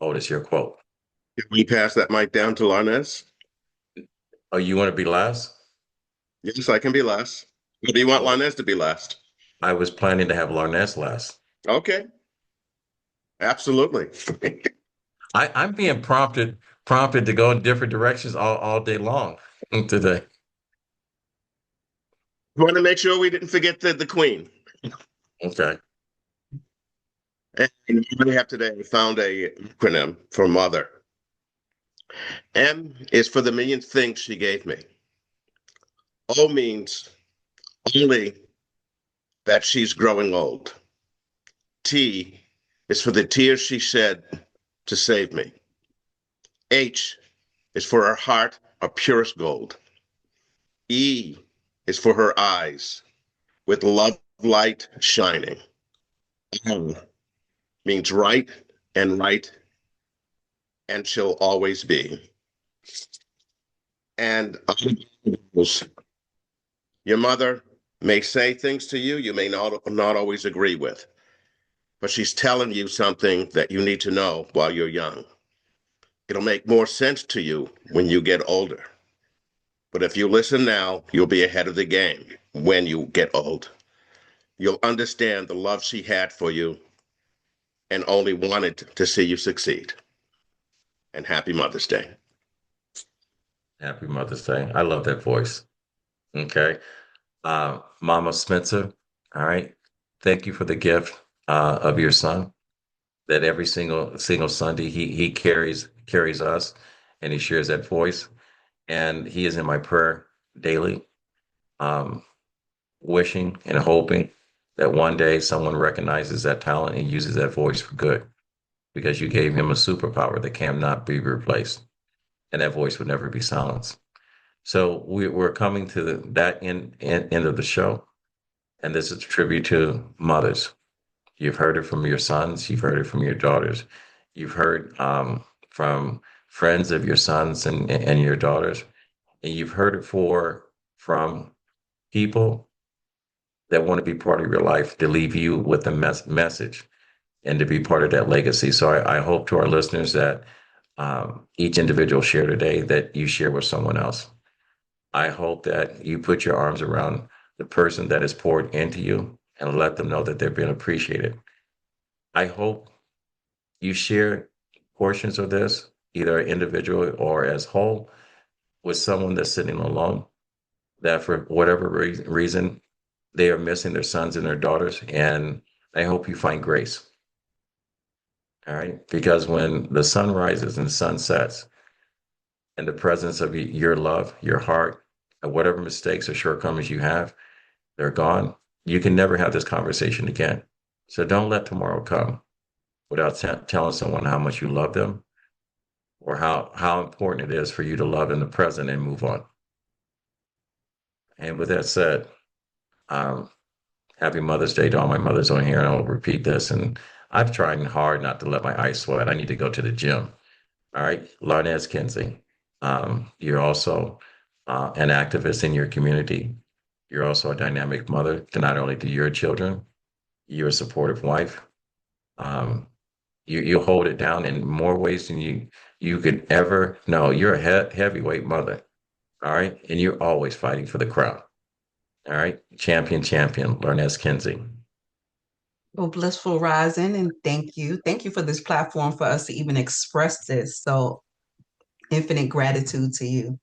Otis, your quote. Can we pass that mic down to Larnez? Oh, you want to be last? Yes, I can be last. Or do you want Larnez to be last? I was planning to have Larnez last. Okay. Absolutely. I'm being prompted to go in different directions all day long today. I want to make sure we didn't forget the queen. Okay. And we have today found a acronym for mother. M is for the million things she gave me. O means only that she's growing old. T is for the tears she shed to save me. H is for her heart of purest gold. E is for her eyes with love light shining. M means right, and she'll always be. And your mother may say things to you you may not always agree with, but she's telling you something that you need to know while you're young. It'll make more sense to you when you get older. But if you listen now, you'll be ahead of the game when you get old. You'll understand the love she had for you and only wanted to see you succeed. And happy Mother's Day. Happy Mother's Day. I love that voice. Okay. Mama Spencer, all right. Thank you for the gift of your son. That every single Sunday he carries us, and he shares that voice. And he is in my prayer daily, wishing and hoping that one day someone recognizes that talent and uses that voice for good, because you gave him a superpower that cannot be replaced, and that voice would never be silenced. So we're coming to that end of the show, and this is a tribute to mothers. You've heard it from your sons, you've heard it from your daughters, you've heard from friends of your sons and your daughters, and you've heard it from people that want to be part of your life, to leave you with a message and to be part of that legacy. So I hope to our listeners that each individual share today that you share with someone else. I hope that you put your arms around the person that has poured into you and let them know that they're being appreciated. I hope You share portions of this, either individually or as whole, with someone that's sitting alone, that for whatever reason, they are missing their sons and their daughters. And I hope you find grace. All right. Because when the sun rises and the sun sets, in the presence of your love, your heart, and whatever mistakes or shortcomings you have, they're gone. You can never have this conversation again. So don't let tomorrow come without telling someone how much you love them, or how important it is for you to love in the present and move on. And with that said, um, happy Mother's Day to all my mothers on here. And I'll repeat this. And I've tried hard not to let my eyes sweat. I need to go to the gym. All right. Larnez Kinsey, you're also an activist in your community. You're also a dynamic mother to not only to your children, you're a supportive wife. Um, you hold it down in more ways than you could ever know. You're a heavyweight mother. All right. And you're always fighting for the crown. All right. Champion, Larnez Kinsey. Well, blissful rising, and thank you. Thank you for this platform for us to even express this. So infinite gratitude to you.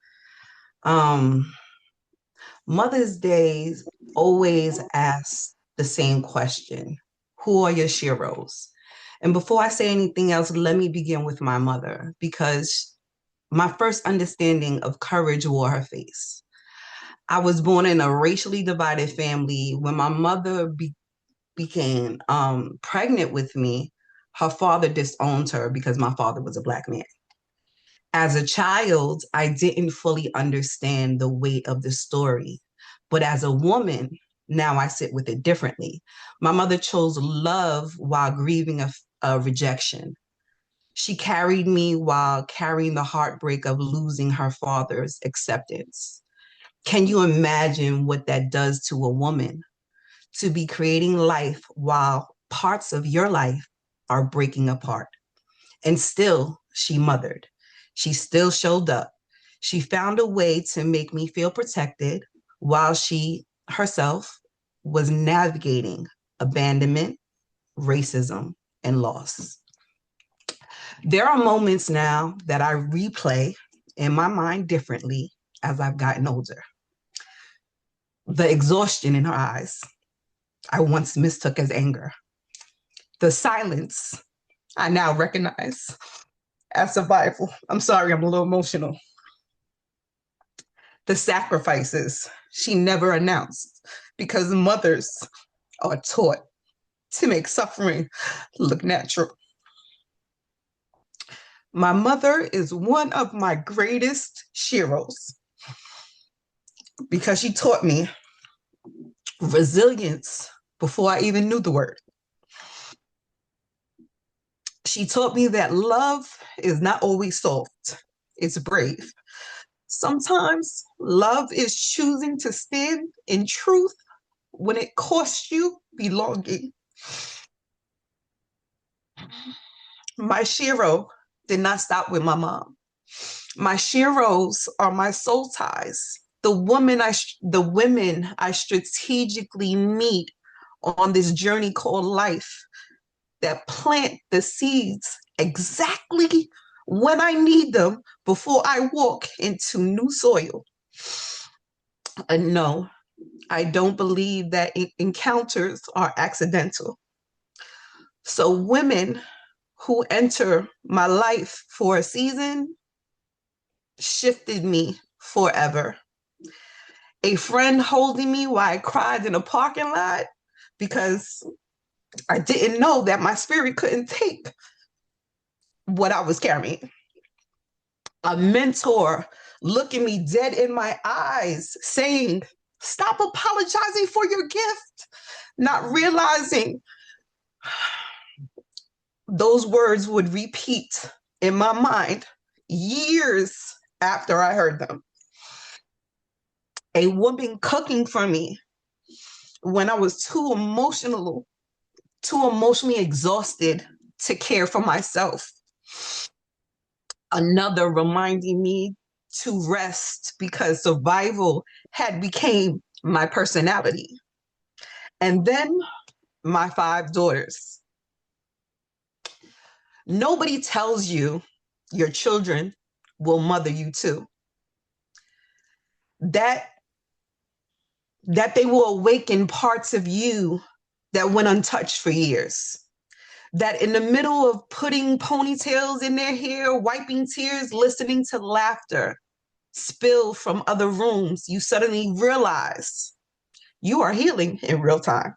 Mother's Day always asks the same question. Who are your sheroes? And before I say anything else, let me begin with my mother, because my first understanding of courage wore her face. I was born in a racially divided family. When my mother became pregnant with me, her father disowned her because my father was a Black man. As a child, I didn't fully understand the weight of the story. But as a woman, now I sit with it differently. My mother chose love while grieving a rejection. She carried me while carrying the heartbreak of losing her father's acceptance. Can you imagine what that does to a woman? To be creating life while parts of your life are breaking apart. And still, she mothered. She still showed up. She found a way to make me feel protected while she herself was navigating abandonment, racism, and loss. There are moments now that I replay in my mind differently as I've gotten older. The exhaustion in her eyes, I once mistook as anger. The silence, I now recognize as survival. I'm sorry, I'm a little emotional. The sacrifices she never announced, because mothers are taught to make suffering look natural. My mother is one of my greatest sheroes because she taught me resilience before I even knew the word. She taught me that love is not always soft, it's brave. Sometimes love is choosing to stand in truth when it costs you belonging. My shero did not stop with my mom. My sheroes are my soul ties, the women I strategically meet on this journey called life, that plant the seeds exactly when I need them before I walk into new soil. No, I don't believe that encounters are accidental. So women who enter my life for a season shifted me forever. A friend holding me while I cried in a parking lot because I didn't know that my spirit couldn't take what I was carrying. A mentor looking me dead in my eyes saying, "Stop apologizing for your gift," not realizing those words would repeat in my mind years after I heard them. A woman cooking for me when I was too emotionally exhausted to care for myself. Another reminding me to rest because survival had became my personality. And then my 5 daughters. Nobody tells you your children will mother you too. That they will awaken parts of you that went untouched for years. That in the middle of putting ponytails in their hair, wiping tears, listening to laughter spill from other rooms, you suddenly realize you are healing in real time.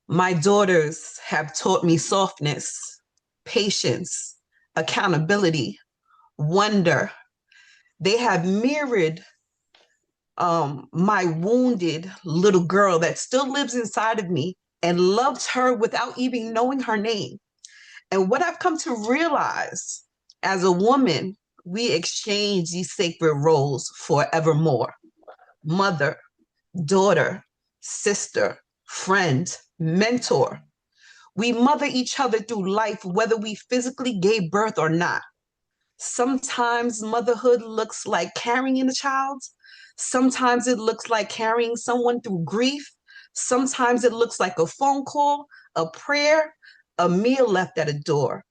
My daughters have taught me softness, patience, accountability, wonder. They have mirrored my wounded little girl that still lives inside of me and loves her without even knowing her name. And what I've come to realize as a woman, we exchange these sacred roles forevermore. Mother, daughter, sister, friend, mentor. We mother each other through life, whether we physically gave birth or not. Sometimes motherhood looks like carrying a child. Sometimes it looks like carrying someone through grief. Sometimes it looks like a phone call, a prayer, a meal left at a door,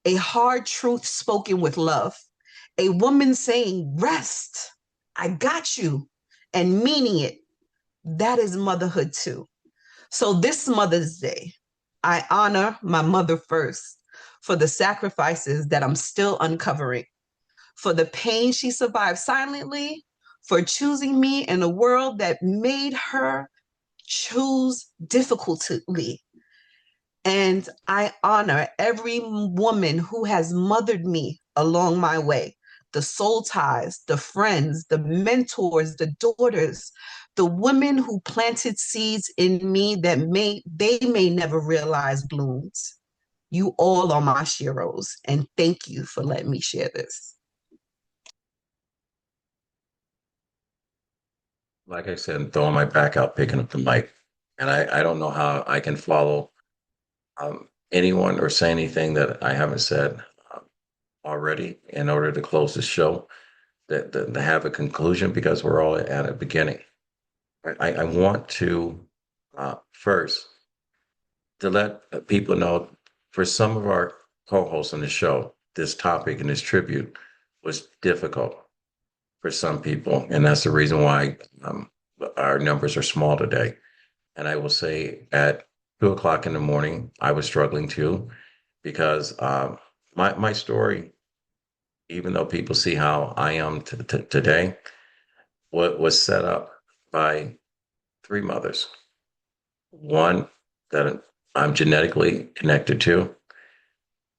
a hard truth spoken with love, a woman saying, rest, I got you, and meaning it. That is motherhood too. So this Mother's Day, I honor my mother first for the sacrifices that I'm still uncovering, for the pain she survived silently, for choosing me in a world that made her choose difficultly. And I honor every woman who has mothered me along my way, the soul ties, the friends, the mentors, the daughters, the women who planted seeds in me that they may never realize blooms. You all are my sheroes, and thank you for letting me share this. Like I said, I'm throwing my back out, picking up the mic. And I don't know how I can follow anyone or say anything that I haven't said already in order to close the show, to have a conclusion, because we're all at a beginning. I want to first to let people know, for some of our co-hosts on the show, this topic and this tribute was difficult for some people, and that's the reason why our numbers are small today. And I will say, at 2 o'clock in the morning, I was struggling too, because my story, even though people see how I am today, was set up by three mothers. One that I'm genetically connected to,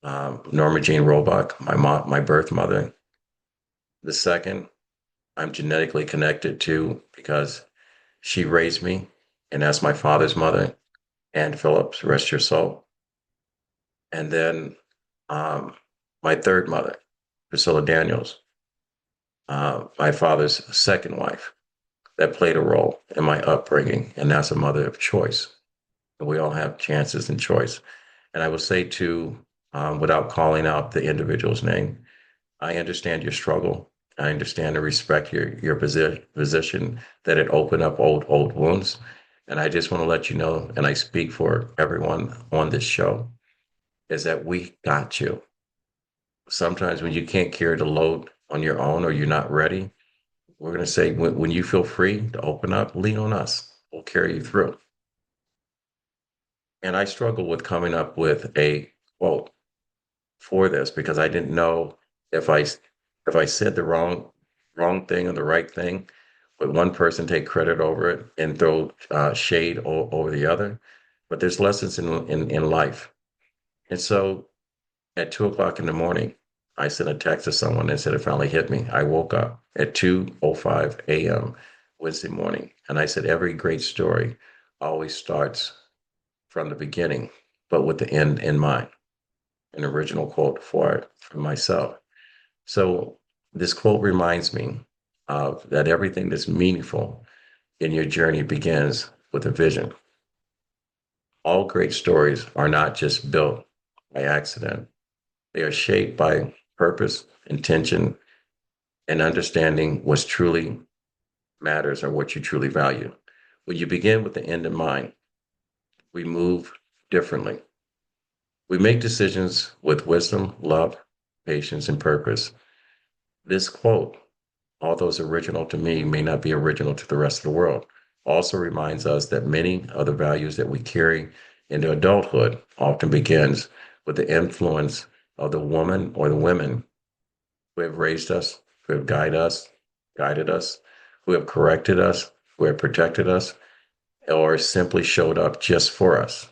Norma Jean Roebuck, my birth mother. The second, I'm genetically connected to because she raised me, and that's my father's mother, Ann Phillips, rest your soul. And then my third mother, Priscilla Daniels, my father's second wife, that played a role in my upbringing, and that's a mother of choice. And we all have chances and choice. And I will say too, without calling out the individual's name, I understand your struggle. I understand and respect your position, that it opened up old wounds. And I just want to let you know, and I speak for everyone on this show, is that we got you. Sometimes when you can't carry the load on your own, or you're not ready, we're going to say, when you feel free to open up, lean on us. We'll carry you through. And I struggled with coming up with a quote for this, because I didn't know if I said the wrong thing or the right thing, would one person take credit over it and throw shade over the other. But there's lessons in life. And so at 2 o'clock in the morning, I sent a text to someone and said, it finally hit me. I woke up at 2:05 a.m. Wednesday morning, and I said, every great story always starts from the beginning, but with the end in mind. An original quote for myself. So this quote reminds me of that everything that's meaningful in your journey begins with a vision. All great stories are not just built by accident. They are shaped by purpose, intention, and understanding what truly matters, or what you truly value. When you begin with the end in mind, we move differently. We make decisions with wisdom, love, patience, and purpose. This quote, although it's original to me, may not be original to the rest of the world. Also reminds us that many of the values that we carry into adulthood often begins with the influence of the woman or the women who have raised us, who have guided us, who have corrected us, who have protected us, or simply showed up just for us.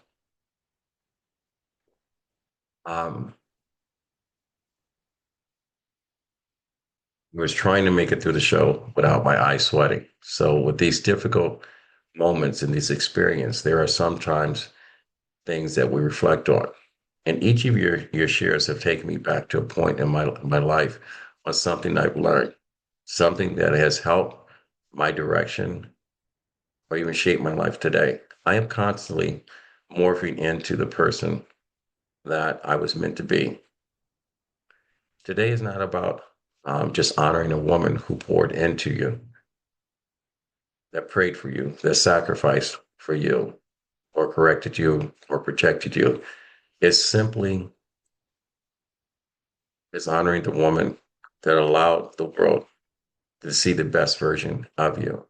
Um, I was trying to make it through the show without my eyes sweating. So with these difficult moments in this experience, there are sometimes things that we reflect on. And each of your shares have taken me back to a point in my life on something I've learned, something that has helped my direction or even shaped my life today. I am constantly morphing into the person that I was meant to be. Today is not about just honoring a woman who poured into you, that prayed for you, that sacrificed for you, or corrected you, or protected you. It's simply is honoring the woman that allowed the world to see the best version of you.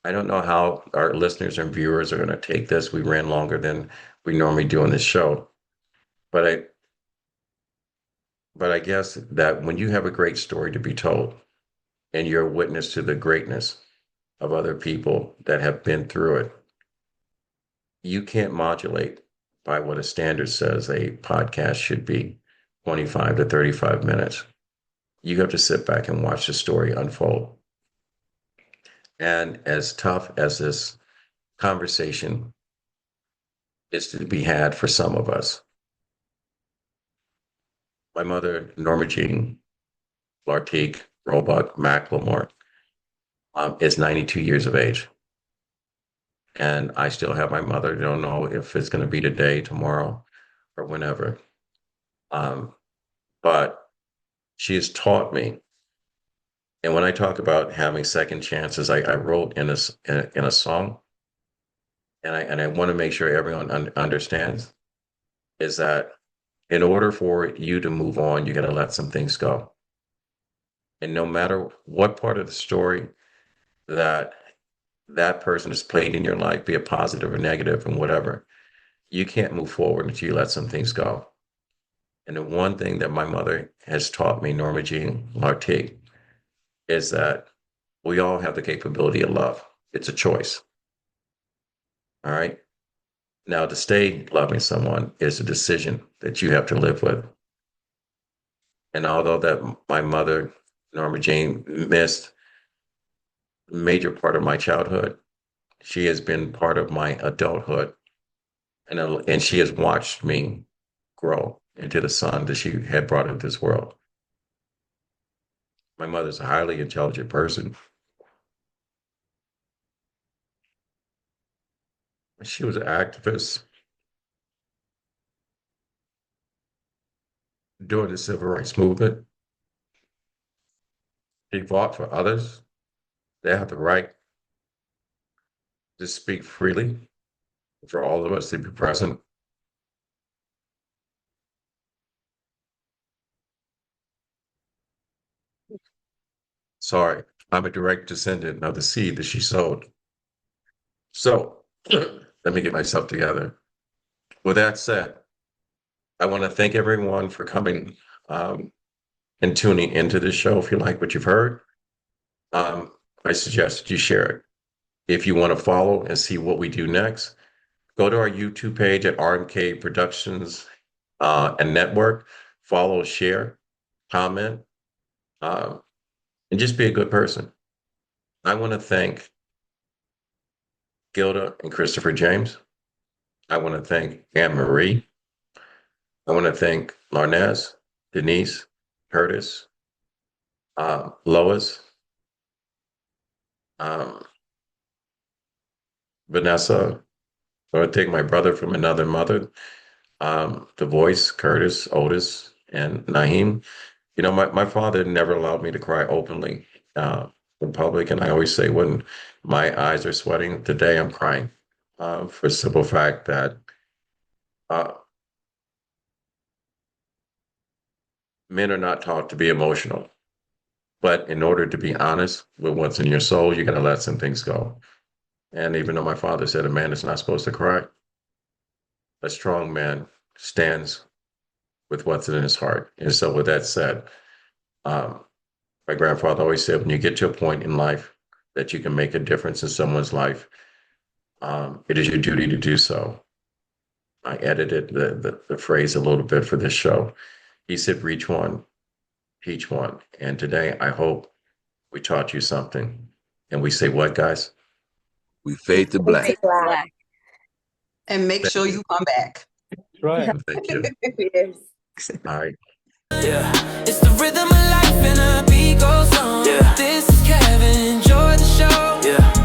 I don't know how our listeners and viewers are going to take this. We ran longer than we normally do on this show, but I guess that when you have a great story to be told and you're a witness to the greatness of other people that have been through it, you can't modulate by what a standard says a podcast should be 25 to 35 minutes. You have to sit back and watch the story unfold. And as tough as this conversation is to be had for some of us, my mother, Norma Jean Lartigue Roebuck McLemore, is 92 years of age. And I still have my mother. Don't know if it's going to be today, tomorrow, or whenever. But she has taught me. And when I talk about having second chances, I wrote in a song, and I want to make sure everyone understands is that in order for you to move on, you got to let some things go. And no matter what part of the story that that person has played in your life, be it positive or negative and whatever, you can't move forward until you let some things go. And the one thing that my mother has taught me, Norma Jean Lartigue, is that we all have the capability of love. It's a choice. All right. Now, to stay loving someone is a decision that you have to live with. And although that my mother, Norma Jean, missed a major part of my childhood, she has been part of my adulthood. And she has watched me grow into the son that she had brought into this world. My mother's a highly intelligent person. She was an activist during the civil rights movement. She fought for others. They have the right to speak freely, for all of us to be present. Sorry, I'm a direct descendant of the seed that she sowed. So let me get myself together. With that said, I want to thank everyone for coming and tuning into this show. If you like what you've heard, I suggest that you share it. If you want to follow and see what we do next, go to our YouTube page at RMK Productions and Network. Follow, share, comment, and just be a good person. I want to thank Gilda and Christopher James. I want to thank Anne Marie. I want to thank Larnez, Denise, Curtis, Lois, Vanessa. I want to thank my brother from another mother, the voice, Curtis, Otis, and Naheem. You know, my father never allowed me to cry openly in public. And I always say when my eyes are sweating, today I'm crying for the simple fact that Men are not taught to be emotional. But in order to be honest with what's in your soul, you got to let some things go. And even though my father said a man is not supposed to cry, a strong man stands with what's in his heart. And so, with that said, um, my grandfather always said, when you get to a point in life that you can make a difference in someone's life, it is your duty to do so. I edited the phrase a little bit for this show. He said, reach one, teach one. And today, I hope we taught you something. And we say, what, guys? We fade to black. Fade to black. And make sure you come back. Right. Thank you. Yes. All right. Yeah, it's the rhythm of life and a beat goes on. Yeah, this is Kevin. Enjoy the show. Yeah.